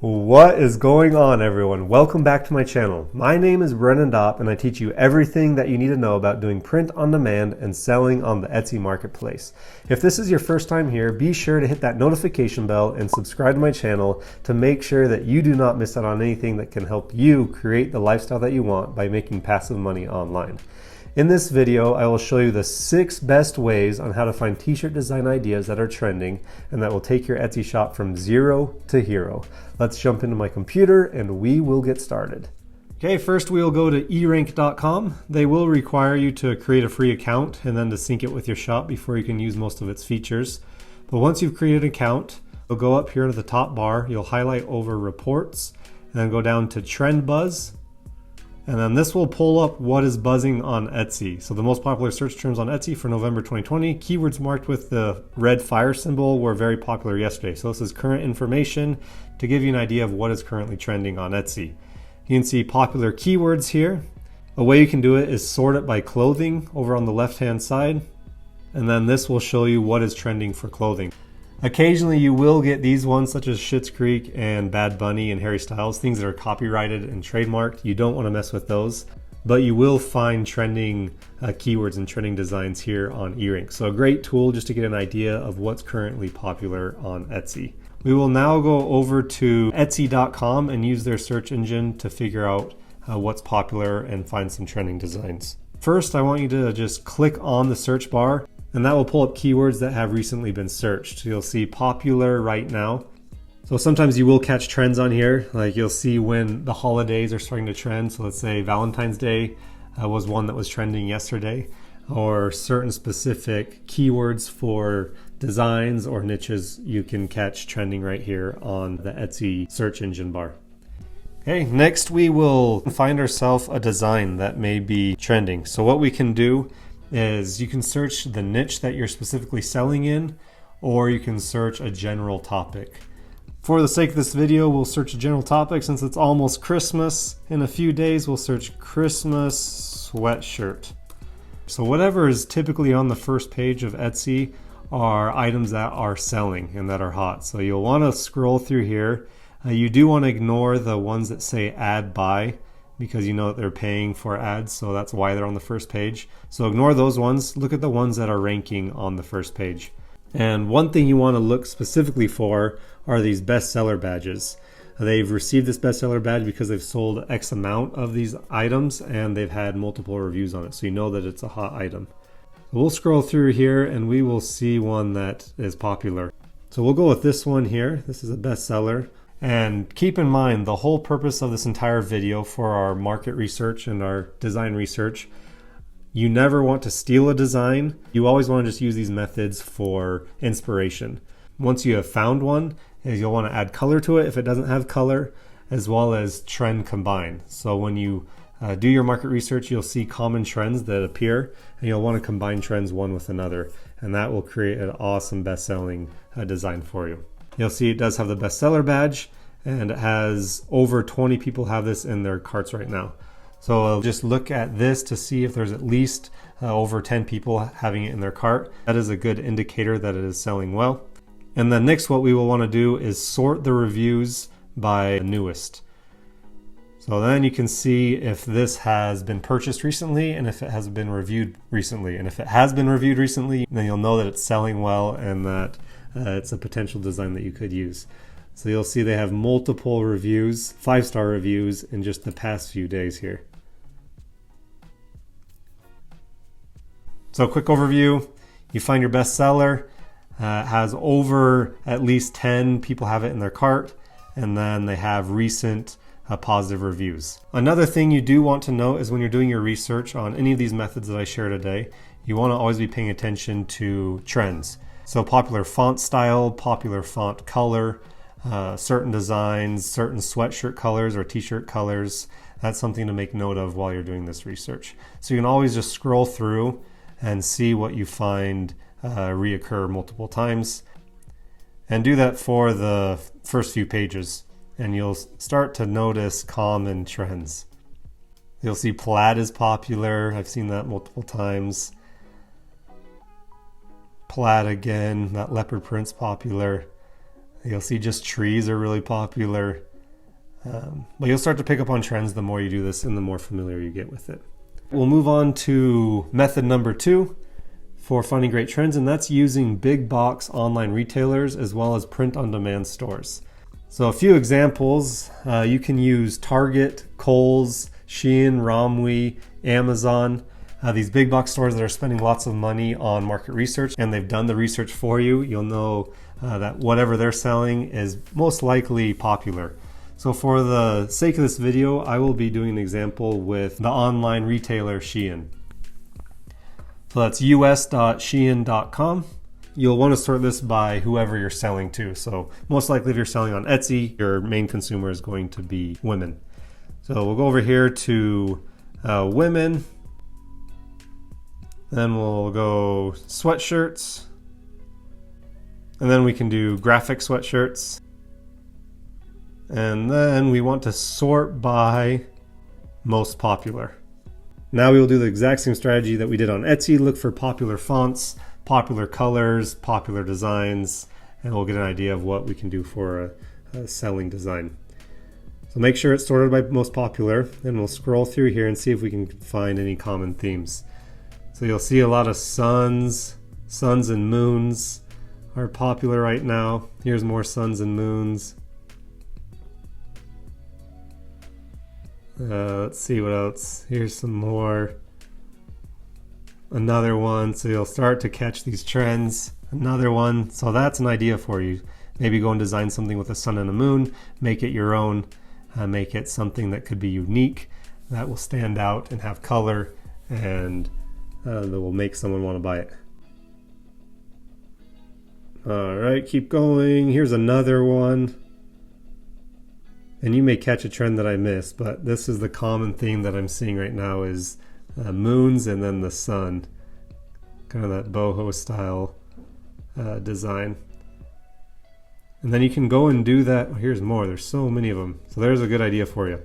What is going on, everyone? Welcome back to my channel. My name is Brennan Dopp and I teach you everything that you need to know about doing print on demand and selling on the Etsy marketplace. If this is your first time here, be sure to hit that notification bell and subscribe to my channel to make sure that you do not miss out on anything that can help you create the lifestyle that you want by making passive money online. In this video, I will show you the 6 best ways on how to find t-shirt design ideas that are trending and that will take your Etsy shop from zero to hero. Let's jump into my computer and we will get started. Okay, first we will go to eRank.com. They will require you to create a free account and then to sync it with your shop before you can use most of its features. But once you've created an account, you'll go up here to the top bar, you'll highlight over reports and then go down to trend buzz. And then this will pull up what is buzzing on Etsy. So the most popular search terms on Etsy for November 2020, keywords marked with the red fire symbol were very popular yesterday. So this is current information to give you an idea of what is currently trending on Etsy. You can see popular keywords here. A way you can do it is sort it by clothing over on the left-hand side. And then this will show you what is trending for clothing. Occasionally you will get these ones such as Schitt's Creek and Bad Bunny and Harry Styles, things that are copyrighted and trademarked. You don't want to mess with those, but you will find trending keywords and trending designs here on eRank. So a great tool just to get an idea of what's currently popular on Etsy. We will now go over to Etsy.com and use their search engine to figure out what's popular and find some trending designs. First, I want you to just click on the search bar and that will pull up keywords that have recently been searched. You'll see popular right now. So sometimes you will catch trends on here, like you'll see when the holidays are starting to trend. So let's say Valentine's Day was one that was trending yesterday, or certain specific keywords for designs or niches you can catch trending right here on the Etsy search engine bar. Okay, next we will find ourselves a design that may be trending. So what we can do is you can search the niche that you're specifically selling in, or you can search a general topic. For the sake of this video, we'll search a general topic. Since it's almost Christmas in a few days, we'll search Christmas sweatshirt. So whatever is typically on the first page of Etsy are items that are selling and that are hot. So you'll want to scroll through here. You do want to ignore the ones that say add buy, because you know that they're paying for ads, so that's why they're on the first page. So ignore those ones, look at the ones that are ranking on the first page. And one thing you want to look specifically for are these bestseller badges. They've received this bestseller badge because they've sold X amount of these items and they've had multiple reviews on it, so you know that it's a hot item. We'll scroll through here and we will see one that is popular. So we'll go with this one here. This is a bestseller. And keep in mind, the whole purpose of this entire video for our market research and our design research, you never want to steal a design. You always want to just use these methods for inspiration. Once you have found one, you'll want to add color to it if it doesn't have color, as well as trend combine. So when you do your market research, you'll see common trends that appear and you'll want to combine trends one with another. And that will create an awesome best-selling design for you. You'll see it does have the bestseller badge and it has over 20 people have this in their carts right now. So I'll just look at this to see if there's at least over 10 people having it in their cart. That is a good indicator that it is selling well. And then next, what we will want to do is sort the reviews by newest. So then you can see if this has been purchased recently and if it has been reviewed recently. And if it has been reviewed recently, then you'll know that it's selling well and that it's a potential design that you could use. So you'll see they have multiple reviews, 5-star reviews in just the past few days here. So quick overview, you find your bestseller, has over at least 10 people have it in their cart, and then they have recent positive reviews. Another thing you do want to note is when you're doing your research on any of these methods that I share today, you want to always be paying attention to trends. So popular font style, popular font color, certain designs, certain sweatshirt colors or t-shirt colors. That's something to make note of while you're doing this research. So you can always just scroll through and see what you find reoccur multiple times. And do that for the first few pages and you'll start to notice common trends. You'll see plaid is popular. I've seen that multiple times. Plaid again, that leopard print's popular. You'll see just trees are really popular. But you'll start to pick up on trends the more you do this and the more familiar you get with it. We'll move on to method number 2 for finding great trends, and that's using big box online retailers as well as print-on-demand stores. So a few examples, you can use Target, Kohl's, Shein, Romwe, Amazon, these big box stores that are spending lots of money on market research, and they've done the research for you. You'll know that whatever they're selling is most likely popular. So for the sake of this video, I will be doing an example with the online retailer Shein. So that's us.shein.com. You'll want to sort this by whoever you're selling to. So most likely if you're selling on Etsy, your main consumer is going to be women. So we'll go over here to women. Then we'll go sweatshirts. And then we can do graphic sweatshirts. And then we want to sort by most popular. Now we will do the exact same strategy that we did on Etsy. Look for popular fonts, popular colors, popular designs, and we'll get an idea of what we can do for a selling design. So make sure it's sorted by most popular, and we'll scroll through here and see if we can find any common themes. So you'll see a lot of suns and moons are popular right now. Here's more suns and moons. Let's see what else. Here's some more. Another one. So you'll start to catch these trends. Another one. So that's an idea for you. Maybe go and design something with a sun and a moon. Make it your own. Make it something that could be unique, that will stand out and have color, and that will make someone want to buy it. All right, keep going. Here's another one. And you may catch a trend that I missed, but this is the common theme that I'm seeing right now is moons and then the sun. Kind of that boho style design. And then you can go and do that. Oh, here's more. There's so many of them. So there's a good idea for you.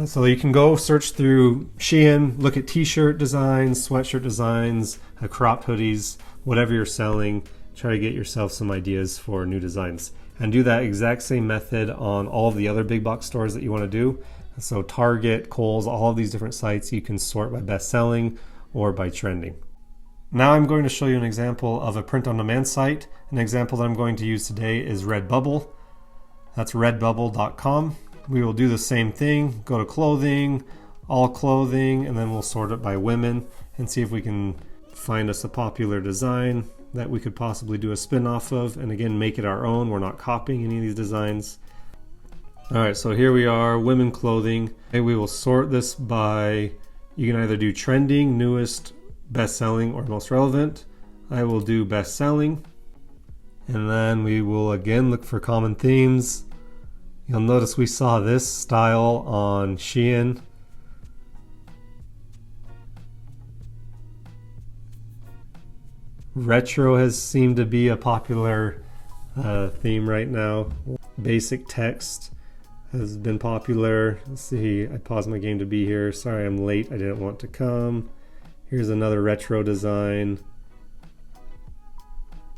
So you can go search through Shein, look at t-shirt designs, sweatshirt designs, cropped hoodies, whatever you're selling. Try to get yourself some ideas for new designs. And do that exact same method on all of the other big box stores that you want to do. So Target, Kohl's, all of these different sites, you can sort by best selling or by trending. Now I'm going to show you an example of a print-on-demand site. An example that I'm going to use today is Redbubble. That's redbubble.com. We will do the same thing. Go to clothing, all clothing, and then we'll sort it by women and see if we can find us a popular design that we could possibly do a spin-off of, and again, make it our own. We're not copying any of these designs. All right, so here we are, women clothing. And we will sort this by, you can either do trending, newest, best-selling, or most relevant. I will do best-selling. And then we will again look for common themes. You'll notice we saw this style on Shein. Retro has seemed to be a popular theme right now. Basic text has been popular. Let's see, I paused my game to be here. Sorry I'm late, I didn't want to come. Here's another retro design.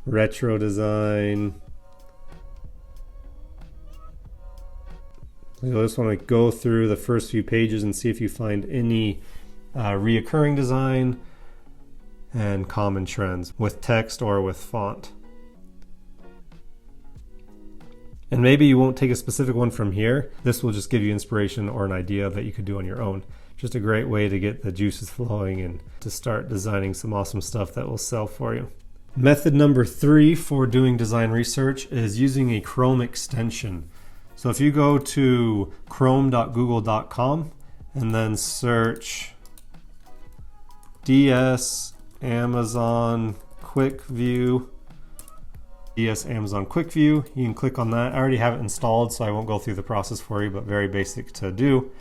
Retro design. You'll just want to go through the first few pages and see if you find any reoccurring design and common trends with text or with font. And maybe you won't take a specific one from here. This will just give you inspiration or an idea that you could do on your own. Just a great way to get the juices flowing and to start designing some awesome stuff that will sell for you. Method number 3 for doing design research is using a Chrome extension. So if you go to chrome.google.com and then search DS Amazon Quick View, DS Amazon Quick View, you can click on that. I already have it installed, so I won't go through the process for you, but very basic to do.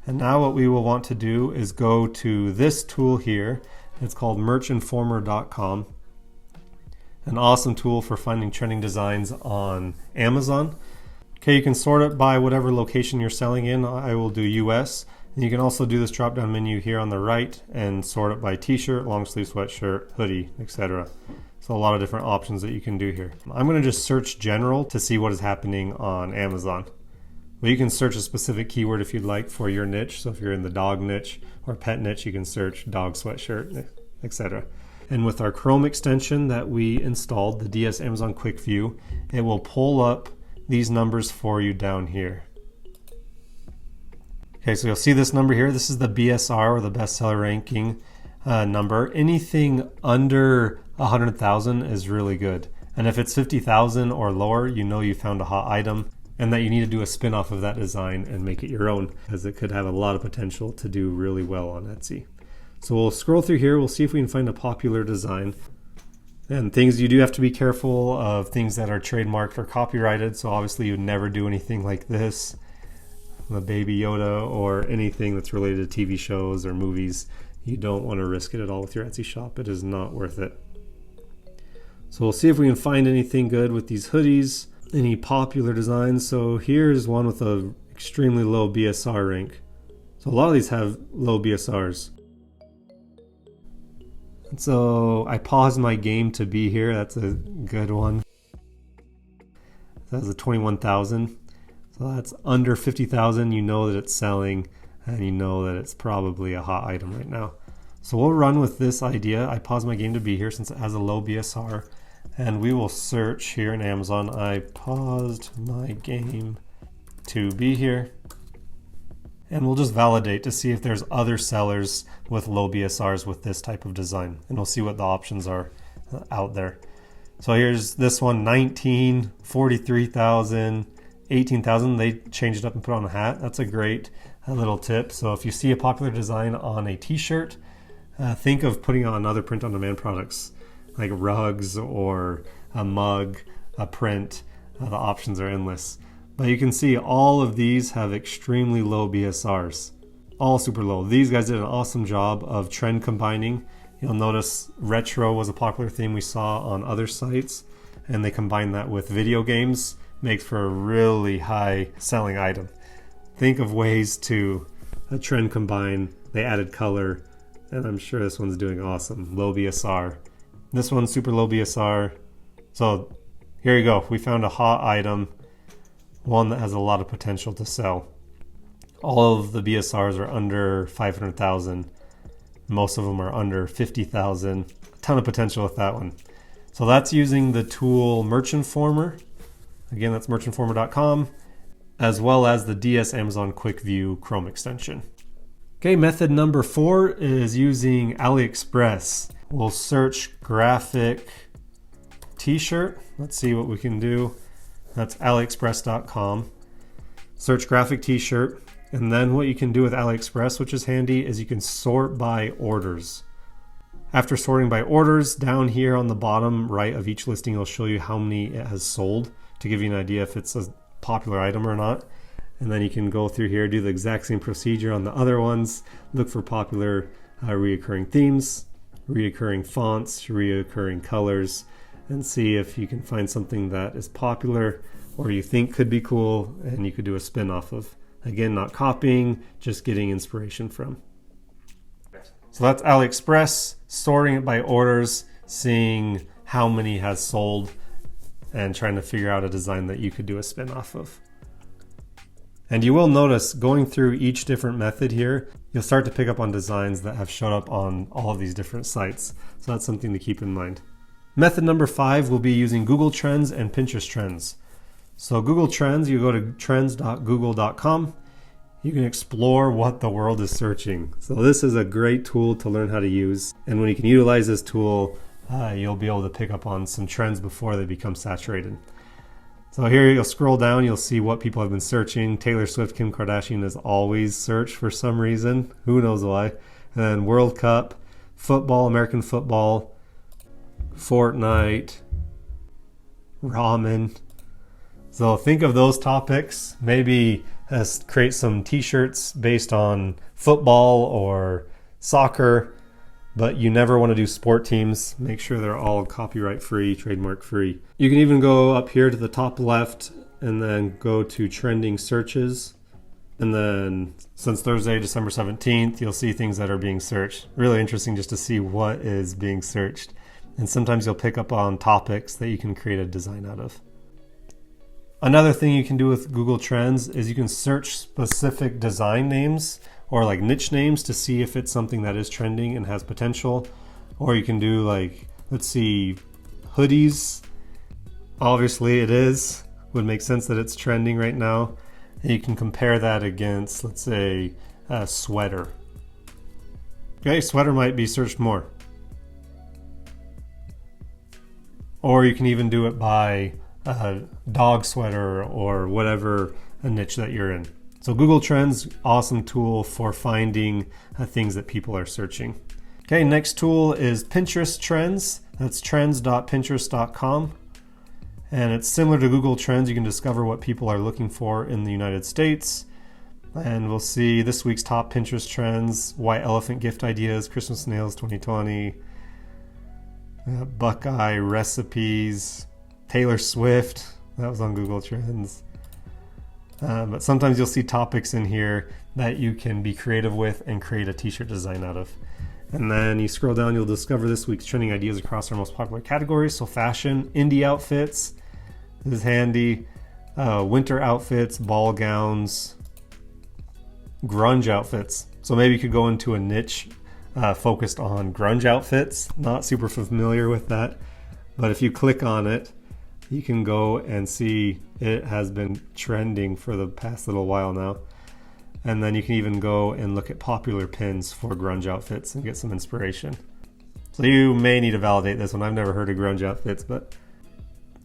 And now what we will want to do is go to this tool here. It's called merchinformer.com. An awesome tool for finding trending designs on Amazon. Okay, you can sort it by whatever location you're selling in. I will do US. And you can also do this drop down menu here on the right and sort it by t-shirt, long sleeve sweatshirt, hoodie, etc. So a lot of different options that you can do here. I'm going to just search general to see what is happening on Amazon. But you can search a specific keyword if you'd like for your niche. So if you're in the dog niche or pet niche, you can search dog sweatshirt, etc. And with our Chrome extension that we installed, the DS Amazon Quick View, it will pull up these numbers for you down here. Okay, so you'll see this number here. This is the BSR, or the bestseller ranking number. Anything under 100,000 is really good. And if it's 50,000 or lower, you know you found a hot item and that you need to do a spin-off of that design and make it your own, because it could have a lot of potential to do really well on Etsy. So we'll scroll through here. We'll see if we can find a popular design. And things you do have to be careful of, things that are trademarked or copyrighted. So obviously you would never do anything like this, the Baby Yoda, or anything that's related to TV shows or movies. You don't want to risk it at all with your Etsy shop. It is not worth it. So we'll see if we can find anything good with these hoodies, any popular designs. So here's one with a extremely low BSR rank. So a lot of these have low BSRs. And so I paused my game to be here. That's a good one. That's a 21,000. So that's under 50,000. You know that it's selling, and you know that it's probably a hot item right now. So we'll run with this idea. I paused my game to be here since it has a low BSR, and we will search here in Amazon. I paused my game to be here. And we'll just validate to see if there's other sellers with low BSRs with this type of design. And we'll see what the options are out there. So here's this one, 19, 43,000, 18,000. They changed it up and put on a hat. That's a great little tip. So if you see a popular design on a t-shirt, think of putting on other print-on-demand products like rugs or a mug, a print. The options are endless. But you can see all of these have extremely low BSRs, all super low. These guys did an awesome job of trend combining. You'll notice retro was a popular theme we saw on other sites, and they combined that with video games. Makes for a really high selling item. Think of ways to trend combine. They added color, and I'm sure this one's doing awesome. Low BSR. This one's super low BSR. So here you go. We found a hot item. One that has a lot of potential to sell. All of the BSRs are under 500,000. Most of them are under 50,000. A ton of potential with that one. So that's using the tool Merchanformer. Again, that's merchanformer.com, as well as the DS Amazon Quick View Chrome extension. Okay, method number 4 is using AliExpress. We'll search graphic t-shirt. Let's see what we can do. That's aliexpress.com. Search graphic t-shirt. And then what you can do with AliExpress, which is handy, is you can sort by orders. After sorting by orders, down here on the bottom right of each listing, it'll show you how many it has sold to give you an idea if it's a popular item or not. And then you can go through here, do the exact same procedure on the other ones. Look for popular reoccurring themes, reoccurring fonts, reoccurring colors, and see if you can find something that is popular or you think could be cool and you could do a spin-off of. Again, not copying, just getting inspiration from. So that's AliExpress, sorting it by orders, seeing how many has sold, and trying to figure out a design that you could do a spin-off of. And you will notice going through each different method here, you'll start to pick up on designs that have shown up on all of these different sites. So that's something to keep in mind. Method number 5 will be using Google Trends and Pinterest Trends. So Google Trends, you go to trends.google.com. You can explore what the world is searching. So this is a great tool to learn how to use. And when you can utilize this tool, you'll be able to pick up on some trends before they become saturated. So here you'll scroll down, you'll see what people have been searching. Taylor Swift, Kim Kardashian is always searched for some reason. Who knows why. And then World Cup, football, American football, Fortnite, ramen. So think of those topics. Maybe create some t-shirts based on football or soccer, but you never want to do sport teams. Make sure they're all copyright free, trademark free. You can even go up here to the top left and then go to trending searches. And then since Thursday, December 17th, you'll see things that are being searched. Really interesting just to see what is being searched. And sometimes you'll pick up on topics that you can create a design out of. Another thing you can do with Google Trends is you can search specific design names or like niche names to see if it's something that is trending and has potential. Or you can do like, let's see, hoodies. Obviously it is. Would make sense that it's trending right now. And you can compare that against, let's say, a sweater. Okay, sweater might be searched more. Or you can even do it by a dog sweater or whatever a niche that you're in. So Google Trends, awesome tool for finding things that people are searching. Okay, next tool is Pinterest Trends. That's trends.pinterest.com. And it's similar to Google Trends. You can discover what people are looking for in the United States. And we'll see this week's top Pinterest trends: white elephant gift ideas, Christmas nails 2020, Buckeye recipes, Taylor Swift. That was on Google Trends. But sometimes you'll see topics in here that you can be creative with and create a t-shirt design out of. And then you scroll down, you'll discover this week's trending ideas across our most popular categories. So fashion, indie outfits, this is handy, winter outfits, ball gowns, grunge outfits. So maybe you could go into a niche focused on grunge outfits. Not super familiar with that, but if you click on it, you can go and see it has been trending for the past little while now. And then you can even go and look at popular pins for grunge outfits and get some inspiration. So you may need to validate this one. I've never heard of grunge outfits, but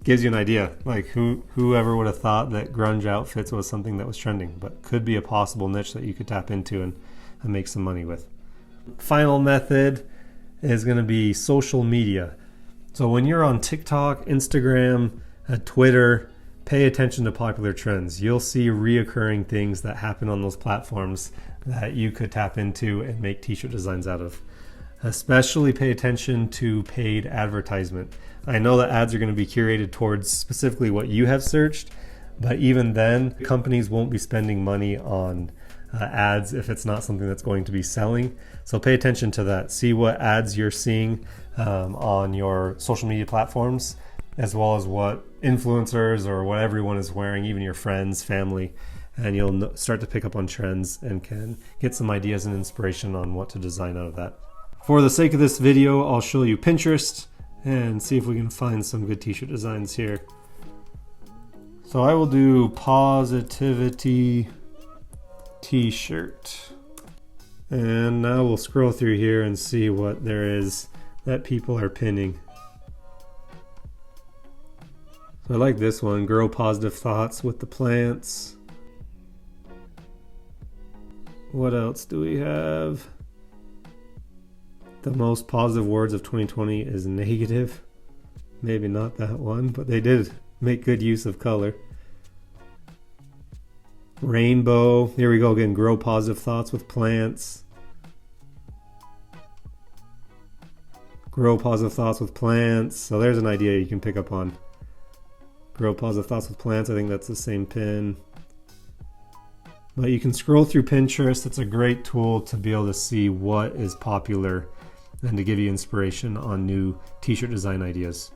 gives you an idea. Like whoever would have thought that grunge outfits was something that was trending, but could be a possible niche that you could tap into and make some money with. Final method is going to be social media. So when you're on TikTok, Instagram, Twitter, pay attention to popular trends. You'll see reoccurring things that happen on those platforms that you could tap into and make t-shirt designs out of. Especially pay attention to paid advertisement. I know that ads are going to be curated towards specifically what you have searched, but even then, companies won't be spending money on ads if it's not something that's going to be selling. So pay attention to that. See what ads you're seeing on your social media platforms, as well as what influencers or what everyone is wearing, even your friends, family, and you'll start to pick up on trends and can get some ideas and inspiration on what to design out of that. For the sake of this video, I'll show you Pinterest and see if we can find some good t-shirt designs here. So I will do positivity t-shirt. And now we'll scroll through here and see what there is that people are pinning. So I like this one, grow positive thoughts with the plants. What else do we have? The most positive words of 2020 is negative. Maybe not that one, but they did make good use of color. Rainbow, here we go again, grow positive thoughts with plants. Grow positive thoughts with plants. So there's an idea you can pick up on. Grow positive thoughts with plants. I think that's the same pin. But you can scroll through Pinterest. It's a great tool to be able to see what is popular and to give you inspiration on new t-shirt design ideas.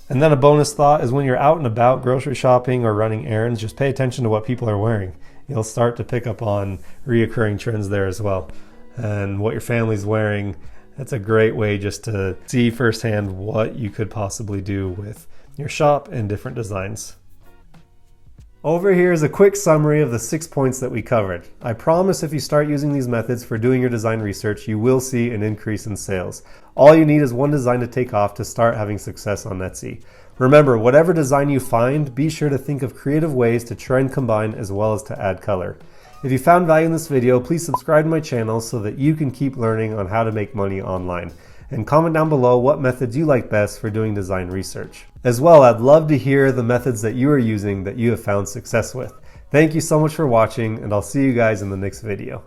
And then a bonus thought is when you're out and about grocery shopping or running errands, just pay attention to what people are wearing. You'll start to pick up on reoccurring trends there as well. And what your family's wearing, that's a great way just to see firsthand what you could possibly do with your shop and different designs. Over here is a quick summary of the 6 points that we covered. I promise if you start using these methods for doing your design research, you will see an increase in sales. All you need is one design to take off to start having success on Etsy. Remember, whatever design you find, be sure to think of creative ways to trend combine as well as to add color. If you found value in this video, please subscribe to my channel so that you can keep learning on how to make money online. And comment down below what methods you like best for doing design research. As well, I'd love to hear the methods that you are using that you have found success with. Thank you so much for watching, and I'll see you guys in the next video.